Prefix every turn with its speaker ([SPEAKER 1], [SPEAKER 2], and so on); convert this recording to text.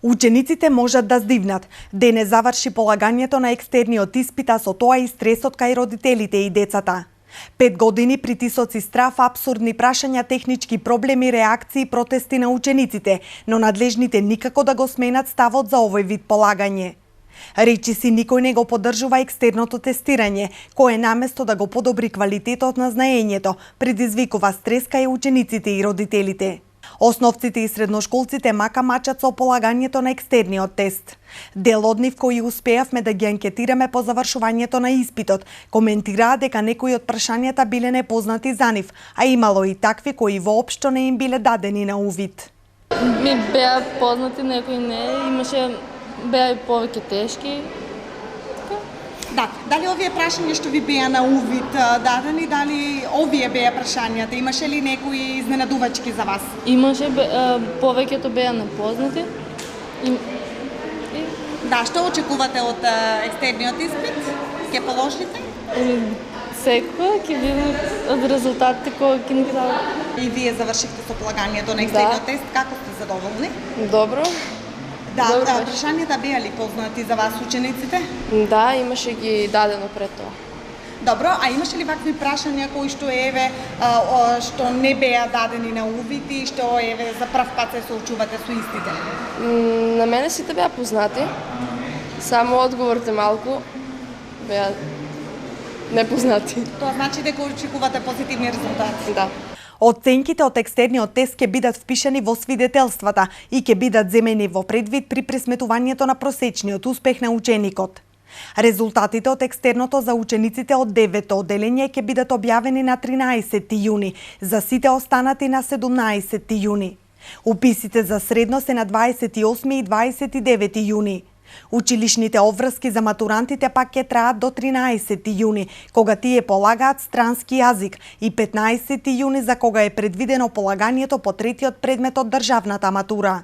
[SPEAKER 1] Учениците можат да здивнат. Денес заврши полагањето на екстерниот испит, а со тоа и стресот кај родителите и децата. 5 години притисоци, страф, апсурдни прашања, технички проблеми, реакции, протести на учениците, но надлежните никако да го сменат ставот за овој вид полагање. Речиси никој не го поддржува екстерното тестирање, кое наместо да го подобри квалитетот на знаењето, предизвикува стрес кај учениците и родителите. Основците и средношколците мака мачат со полагањето на екстерниот тест. Дел од нив кои успеавме да ги анкетираме по завршувањето на испитот, коментираа дека некои од прашањата биле непознати за нив, а имало и такви кои воопшто не им биле дадени на увид.
[SPEAKER 2] Ми беа познати, некои не, беа и повеќе тешки.
[SPEAKER 3] Да, дали овие прашања што ви беа на увид дадени, дали овие беа прашањата? Имаше ли некои изненадувачки за вас?
[SPEAKER 2] Имаше, повеќето беа непознати.
[SPEAKER 3] Да, што очекувате од екстерниот испит? Ќе положите?
[SPEAKER 2] Секоја ќе видиме од резултатите кои ќе ни ги дадат.
[SPEAKER 3] И вие завршивте со полагањето на екстерниот тест, како сте задоволни?
[SPEAKER 2] Добро.
[SPEAKER 3] Да, прашањата беа ли познати за вас учениците?
[SPEAKER 2] Да, имаше ги дадено пред тоа.
[SPEAKER 3] Добро, а имаше ли вакви прашања кои што што не беа дадени на увид и што за прв пат се соочувате со истите?
[SPEAKER 2] На мене сите беа познати, само одговорите малку беа непознати.
[SPEAKER 3] Тоа значи дека очекувате позитивни резултати?
[SPEAKER 2] Да.
[SPEAKER 1] Оценките од екстерниот тест ќе бидат впишани во свидетелствата и ќе бидат земени во предвид при пресметувањето на просечниот успех на ученикот. Резултатите од екстерното за учениците од 9-то одделение ќе бидат објавени на 13 јуни, за сите останати на 17 јуни. Уписите за средно се на 28 и 29 јуни. Училишните обврски за матурантите пак ќе траат до 13 јуни, кога тие полагаат странски јазик, и 15 јуни за кога е предвидено полагањето по третиот предмет од државната матура.